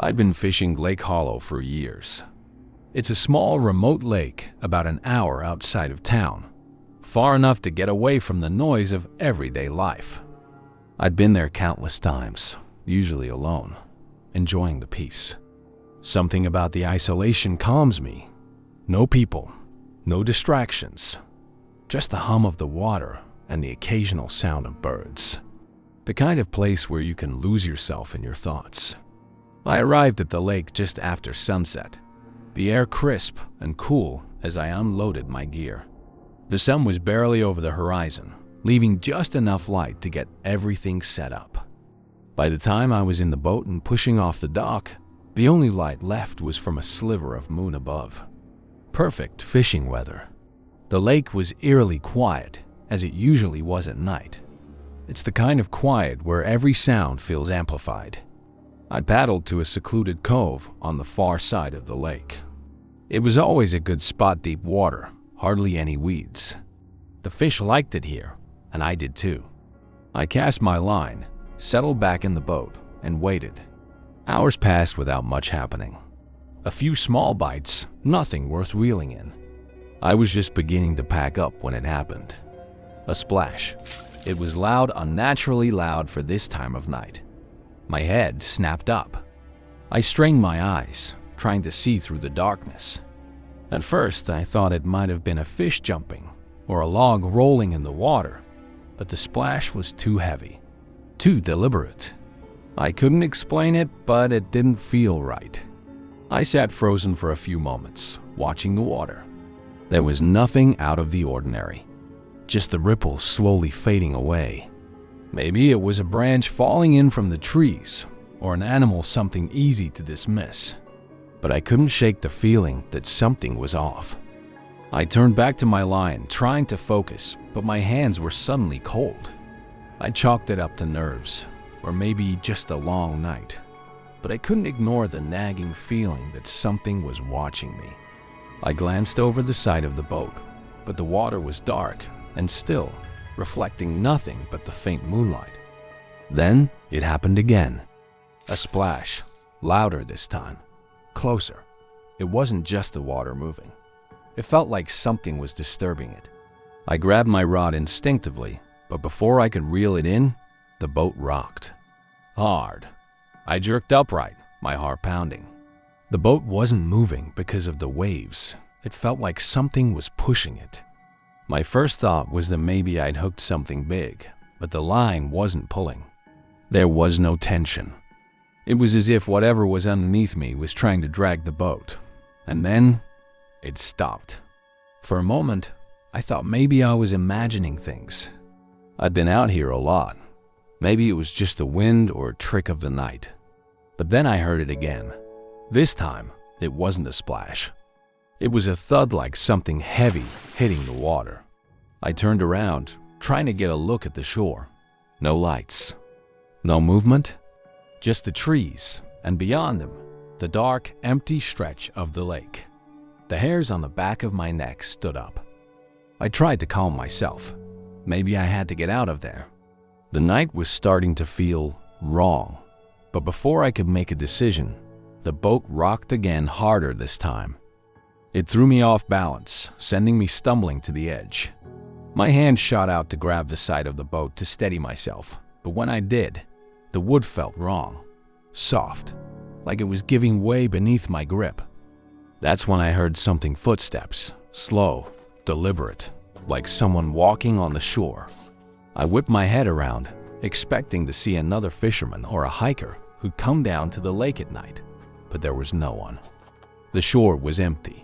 I'd been fishing Lake Hollow for years. It's a small, remote lake about an hour outside of town, far enough to get away from the noise of everyday life. I'd been there countless times, usually alone, enjoying the peace. Something about the isolation calms me. No people, no distractions, just the hum of the water and the occasional sound of birds. The kind of place where you can lose yourself in your thoughts. I arrived at the lake just after sunset, the air crisp and cool as I unloaded my gear. The sun was barely over the horizon, leaving just enough light to get everything set up. By the time I was in the boat and pushing off the dock, the only light left was from a sliver of moon above. Perfect fishing weather. The lake was eerily quiet, as it usually was at night. It's the kind of quiet where every sound feels amplified. I paddled to a secluded cove on the far side of the lake. It was always a good spot, deep water, hardly any weeds. The fish liked it here, and I did too. I cast my line, settled back in the boat, and waited. Hours passed without much happening. A few small bites, nothing worth reeling in. I was just beginning to pack up when it happened. A splash. It was loud, unnaturally loud for this time of night. My head snapped up. I strained my eyes, trying to see through the darkness. At first, I thought it might have been a fish jumping or a log rolling in the water, but the splash was too heavy, too deliberate. I couldn't explain it, but it didn't feel right. I sat frozen for a few moments, watching the water. There was nothing out of the ordinary, just the ripples slowly fading away. Maybe it was a branch falling in from the trees, or an animal something easy to dismiss. But I couldn't shake the feeling that something was off. I turned back to my line, trying to focus, but my hands were suddenly cold. I chalked it up to nerves, or maybe just a long night. But I couldn't ignore the nagging feeling that something was watching me. I glanced over the side of the boat, but the water was dark and still, reflecting nothing but the faint moonlight. Then it happened again. A splash, louder this time, closer. It wasn't just the water moving. It felt like something was disturbing it. I grabbed my rod instinctively, but before I could reel it in, the boat rocked. Hard. I jerked upright, my heart pounding. The boat wasn't moving because of the waves. It felt like something was pushing it. My first thought was that maybe I'd hooked something big, but the line wasn't pulling. There was no tension. It was as if whatever was underneath me was trying to drag the boat. And then, it stopped. For a moment, I thought maybe I was imagining things. I'd been out here a lot. Maybe it was just the wind or a trick of the night. But then I heard it again. This time, it wasn't a splash. It was a thud like something heavy hitting the water. I turned around, trying to get a look at the shore. No lights. No movement. Just the trees, and beyond them, the dark, empty stretch of the lake. The hairs on the back of my neck stood up. I tried to calm myself. Maybe I had to get out of there. The night was starting to feel wrong. But before I could make a decision, the boat rocked again, harder this time. It threw me off balance, sending me stumbling to the edge. My hand shot out to grab the side of the boat to steady myself, but when I did, the wood felt wrong, soft, like it was giving way beneath my grip. That's when I heard something footsteps, slow, deliberate, like someone walking on the shore. I whipped my head around, expecting to see another fisherman or a hiker who'd come down to the lake at night, but there was no one. The shore was empty,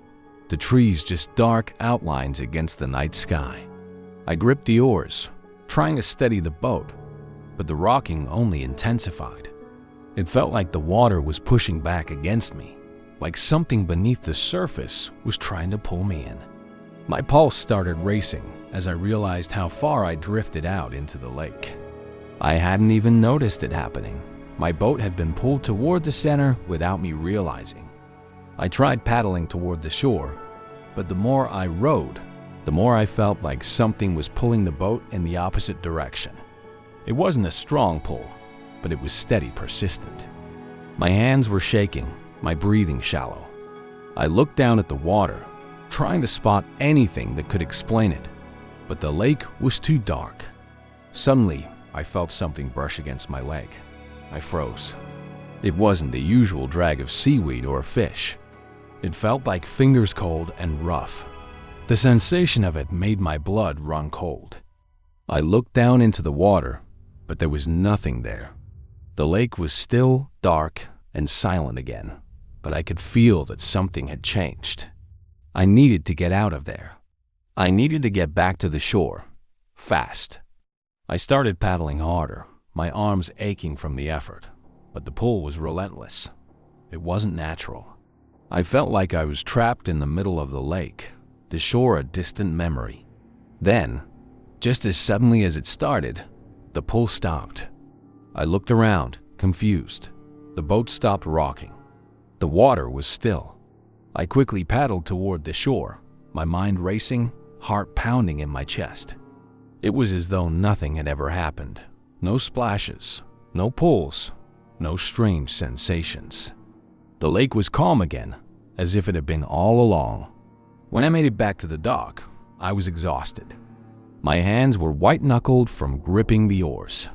the trees just dark outlines against the night sky. I gripped the oars, trying to steady the boat, but the rocking only intensified. It felt like the water was pushing back against me, like something beneath the surface was trying to pull me in. My pulse started racing as I realized how far I drifted out into the lake. I hadn't even noticed it happening. My boat had been pulled toward the center without me realizing. I tried paddling toward the shore, but the more I rowed, the more I felt like something was pulling the boat in the opposite direction. It wasn't a strong pull, but it was steady, persistent. My hands were shaking, my breathing shallow. I looked down at the water, trying to spot anything that could explain it, but the lake was too dark. Suddenly, I felt something brush against my leg. I froze. It wasn't the usual drag of seaweed or fish. It felt like fingers cold and rough. The sensation of it made my blood run cold. I looked down into the water, but there was nothing there. The lake was still, dark, and silent again, but I could feel that something had changed. I needed to get out of there. I needed to get back to the shore, fast. I started paddling harder, my arms aching from the effort, but the pull was relentless. It wasn't natural. I felt like I was trapped in the middle of the lake, the shore a distant memory. Then, just as suddenly as it started, the pull stopped. I looked around, confused. The boat stopped rocking. The water was still. I quickly paddled toward the shore, my mind racing, heart pounding in my chest. It was as though nothing had ever happened. No splashes, no pulls, no strange sensations. The lake was calm again, as if it had been all along. When I made it back to the dock, I was exhausted. My hands were white-knuckled from gripping the oars.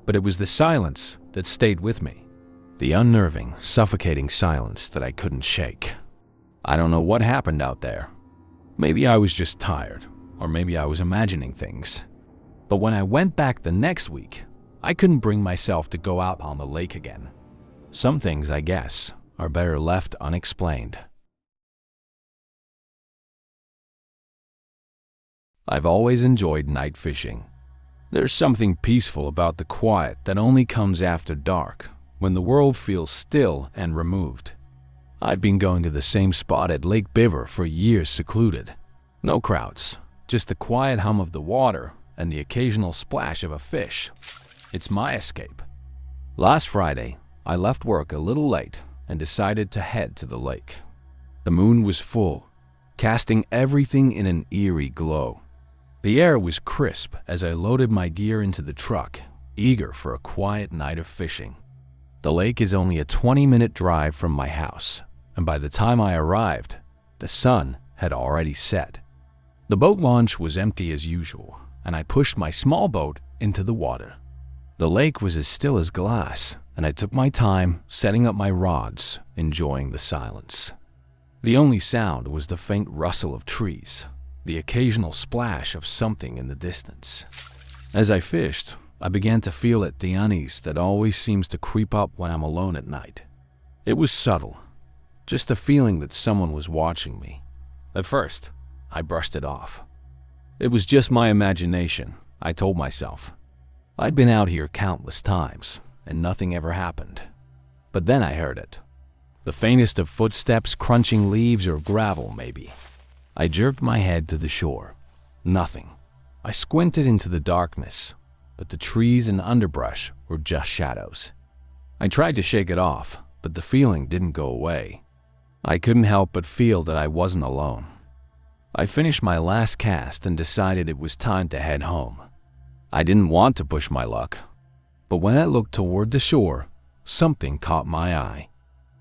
But it was the silence that stayed with me. The unnerving, suffocating silence that I couldn't shake. I don't know what happened out there. Maybe I was just tired, or maybe I was imagining things. But when I went back the next week, I couldn't bring myself to go out on the lake again. Some things, I guess, are better left unexplained. I've always enjoyed night fishing. There's something peaceful about the quiet that only comes after dark, when the world feels still and removed. I've been going to the same spot at Lake Biver for years secluded. No crowds, just the quiet hum of the water and the occasional splash of a fish. It's my escape. Last Friday, I left work a little late and decided to head to the lake. The moon was full, casting everything in an eerie glow. The air was crisp as I loaded my gear into the truck, eager for a quiet night of fishing. The lake is only a 20-minute drive from my house, and by the time I arrived, the sun had already set. The boat launch was empty as usual, and I pushed my small boat into the water. The lake was as still as glass, and I took my time setting up my rods, enjoying the silence. The only sound was the faint rustle of trees, the occasional splash of something in the distance. As I fished, I began to feel the unease that always seems to creep up when I'm alone at night. It was subtle, just a feeling that someone was watching me. At first, I brushed it off. It was just my imagination, I told myself. I'd been out here countless times, and nothing ever happened. But then I heard it. The faintest of footsteps crunching leaves or gravel, maybe. I jerked my head to the shore. Nothing. I squinted into the darkness, but the trees and underbrush were just shadows. I tried to shake it off, but the feeling didn't go away. I couldn't help but feel that I wasn't alone. I finished my last cast and decided it was time to head home. I didn't want to push my luck, but when I looked toward the shore, something caught my eye.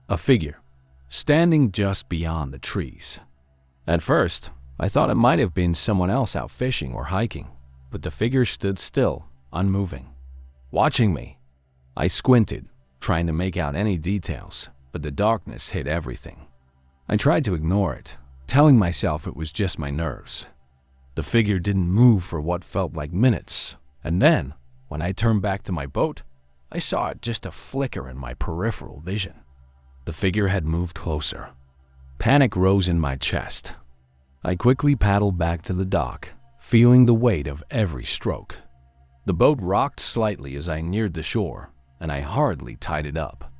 A figure, standing just beyond the trees. At first, I thought it might have been someone else out fishing or hiking, but the figure stood still, unmoving, watching me. I squinted, trying to make out any details, but the darkness hid everything. I tried to ignore it, telling myself it was just my nerves. The figure didn't move for what felt like minutes, and then, when I turned back to my boat, I saw it just a flicker in my peripheral vision. The figure had moved closer. Panic rose in my chest. I quickly paddled back to the dock, feeling the weight of every stroke. The boat rocked slightly as I neared the shore, and I hurriedly tied it up.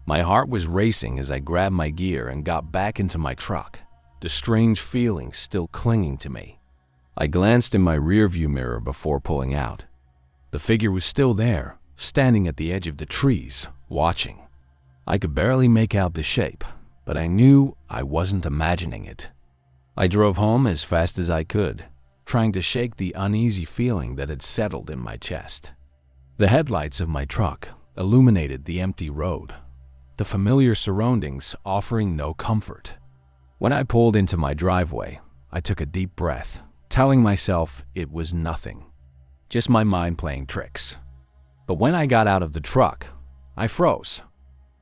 My heart was racing as I grabbed my gear and got back into my truck, the strange feeling still clinging to me. I glanced in my rearview mirror before pulling out. The figure was still there, standing at the edge of the trees, watching. I could barely make out the shape, but I knew I wasn't imagining it. I drove home as fast as I could, trying to shake the uneasy feeling that had settled in my chest. The headlights of my truck illuminated the empty road. the familiar surroundings offering no comfort. When I pulled into my driveway, I took a deep breath, telling myself it was nothing, just my mind playing tricks. But when I got out of the truck, I froze.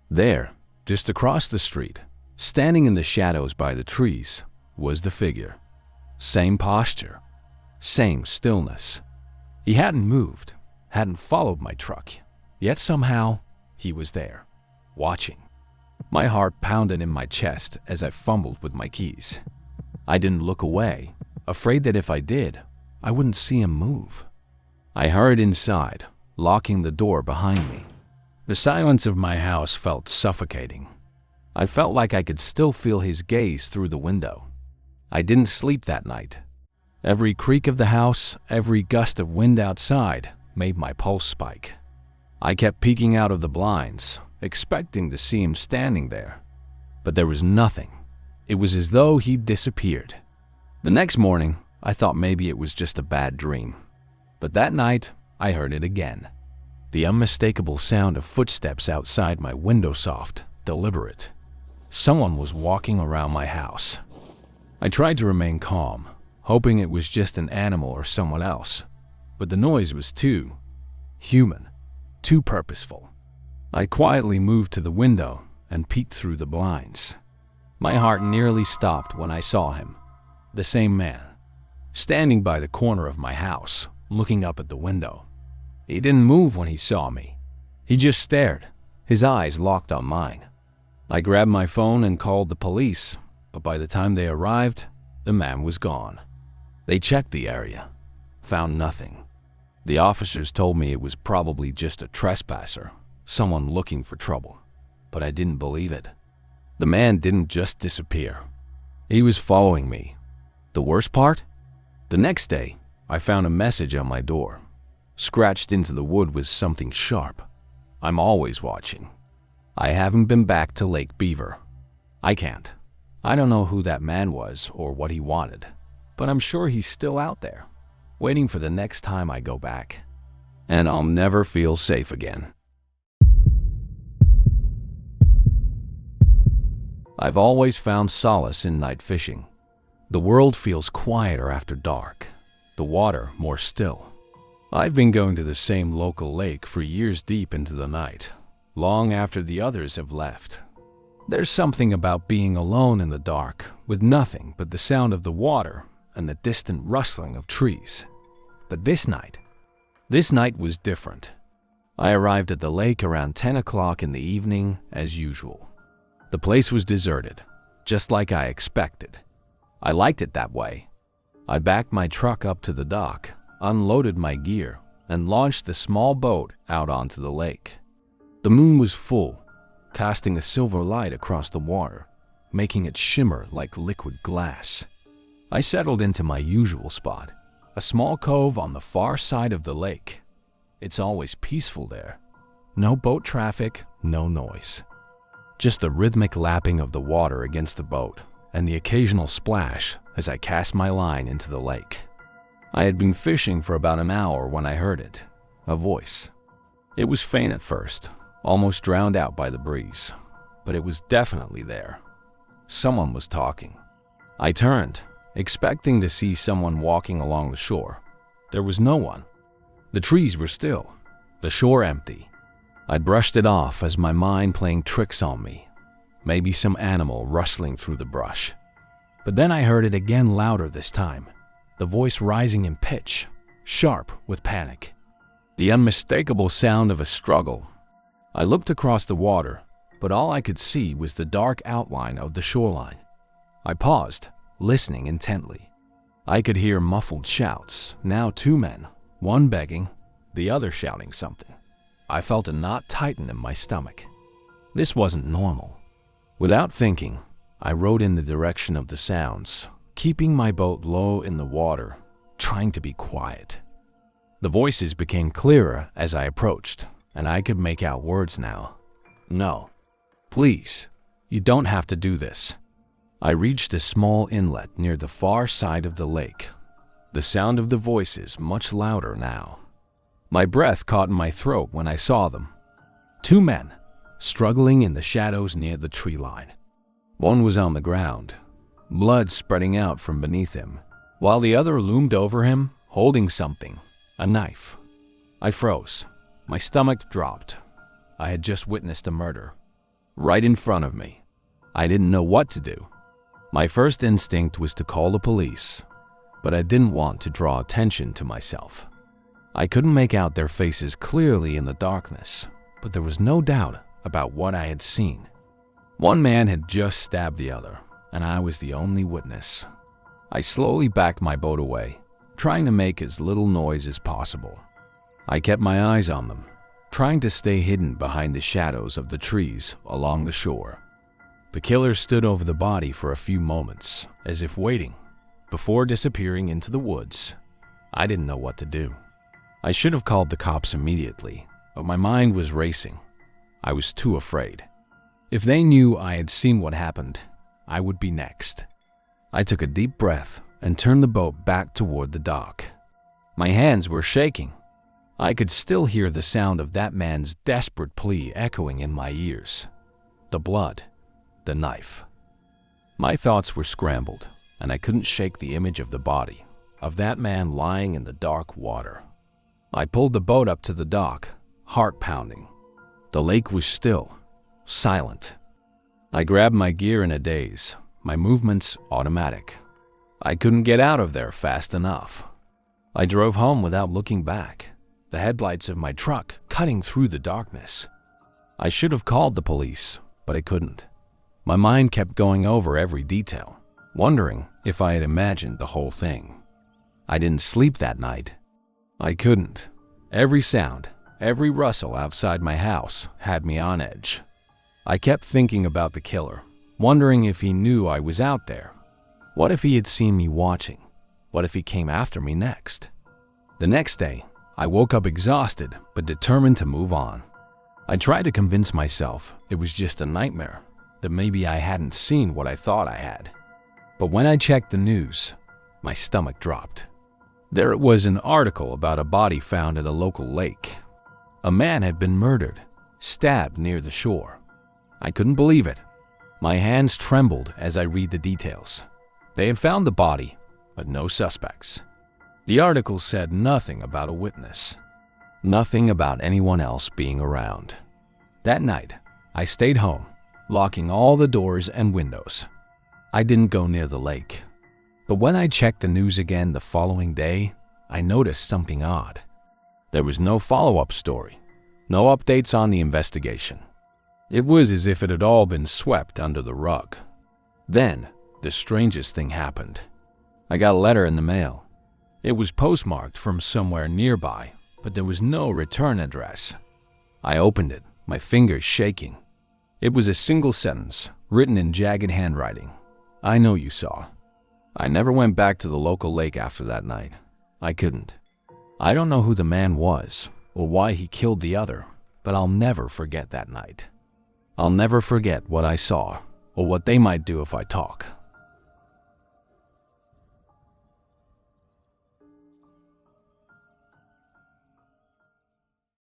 There, just across the street, standing in the shadows by the trees, was the figure. Same posture, same stillness. He hadn't moved, hadn't followed my truck, yet somehow he was there, watching. My heart pounded in my chest as I fumbled with my keys. I didn't look away, afraid that if I did, I wouldn't see him move. I hurried inside, locking the door behind me. The silence of my house felt suffocating. I felt like I could still feel his gaze through the window. I didn't sleep that night. Every creak of the house, every gust of wind outside made my pulse spike. I kept peeking out of the blinds, expecting to see him standing there. But there was nothing. It was as though he'd disappeared. The next morning, I thought maybe it was just a bad dream. But that night, I heard it again. The unmistakable sound of footsteps outside my window, soft, deliberate. Someone was walking around my house. I tried to remain calm, hoping it was just an animal or someone else. But the noise was too human, too purposeful. I quietly moved to the window and peeked through the blinds. My heart nearly stopped when I saw him, the same man, standing by the corner of my house, looking up at the window. He didn't move when he saw me. He just stared, his eyes locked on mine. I grabbed my phone and called the police, but by the time they arrived, the man was gone. They checked the area, found nothing. The officers told me it was probably just a trespasser, someone looking for trouble, but I didn't believe it. The man didn't just disappear. He was following me. The worst part? The next day, I found a message on my door. Scratched into the wood was something sharp. I'm always watching. I haven't been back to Lake Beaver. I can't. I don't know who that man was or what he wanted, but I'm sure he's still out there, waiting for the next time I go back. And I'll never feel safe again. I've always found solace in night fishing. The world feels quieter after dark, the water more still. I've been going to the same local lake for years deep into the night, long after the others have left. There's something about being alone in the dark, with nothing but the sound of the water and the distant rustling of trees. But this night was different. I arrived at the lake around 10 o'clock in the evening as usual. The place was deserted, just like I expected. I liked it that way. I backed my truck up to the dock, unloaded my gear, and launched the small boat out onto the lake. The moon was full, casting a silver light across the water, making it shimmer like liquid glass. I settled into my usual spot, a small cove on the far side of the lake. It's always peaceful there. No boat traffic, no noise. Just the rhythmic lapping of the water against the boat and the occasional splash as I cast my line into the lake. I had been fishing for about an hour when I heard it, a voice. It was faint at first, almost drowned out by the breeze, but it was definitely there. Someone was talking. I turned, expecting to see someone walking along the shore. There was no one. The trees were still, the shore empty. I brushed it off as my mind playing tricks on me, maybe some animal rustling through the brush. But then I heard it again, louder this time, the voice rising in pitch, sharp with panic. The unmistakable sound of a struggle. I looked across the water, but all I could see was the dark outline of the shoreline. I paused, listening intently. I could hear muffled shouts, now two men, one begging, the other shouting something. I felt a knot tighten in my stomach. This wasn't normal. Without thinking, I rowed in the direction of the sounds, keeping my boat low in the water, trying to be quiet. The voices became clearer as I approached, and I could make out words now. No. Please, you don't have to do this. I reached a small inlet near the far side of the lake, the sound of the voices much louder now. My breath caught in my throat when I saw them. Two men, struggling in the shadows near the tree line. One was on the ground, blood spreading out from beneath him, while the other loomed over him, holding something, a knife. I froze. My stomach dropped. I had just witnessed a murder, right in front of me. I didn't know what to do. My first instinct was to call the police, but I didn't want to draw attention to myself. I couldn't make out their faces clearly in the darkness, but there was no doubt about what I had seen. One man had just stabbed the other, and I was the only witness. I slowly backed my boat away, trying to make as little noise as possible. I kept my eyes on them, trying to stay hidden behind the shadows of the trees along the shore. The killer stood over the body for a few moments, as if waiting, before disappearing into the woods. I didn't know what to do. I should have called the cops immediately, but my mind was racing. I was too afraid. If they knew I had seen what happened, I would be next. I took a deep breath and turned the boat back toward the dock. My hands were shaking. I could still hear the sound of that man's desperate plea echoing in my ears. The blood, the knife. My thoughts were scrambled, and I couldn't shake the image of the body, of that man lying in the dark water. I pulled the boat up to the dock, heart pounding. The lake was still, silent. I grabbed my gear in a daze, my movements automatic. I couldn't get out of there fast enough. I drove home without looking back, the headlights of my truck cutting through the darkness. I should have called the police, but I couldn't. My mind kept going over every detail, wondering if I had imagined the whole thing. I didn't sleep that night. I couldn't. Every sound, every rustle outside my house had me on edge. I kept thinking about the killer, wondering if he knew I was out there. What if he had seen me watching? What if he came after me next? The next day, I woke up exhausted but determined to move on. I tried to convince myself it was just a nightmare, that maybe I hadn't seen what I thought I had. But when I checked the news, my stomach dropped. There it was, an article about a body found at a local lake. A man had been murdered, stabbed near the shore. I couldn't believe it. My hands trembled as I read the details. They had found the body, but no suspects. The article said nothing about a witness, nothing about anyone else being around. That night, I stayed home, locking all the doors and windows. I didn't go near the lake. But when I checked the news again the following day, I noticed something odd. There was no follow-up story, no updates on the investigation. It was as if it had all been swept under the rug. Then, the strangest thing happened. I got a letter in the mail. It was postmarked from somewhere nearby, but there was no return address. I opened it, my fingers shaking. It was a single sentence, written in jagged handwriting. I know you saw. I never went back to the local lake after that night. I couldn't. I don't know who the man was or why he killed the other, but I'll never forget that night. I'll never forget what I saw or what they might do if I talk.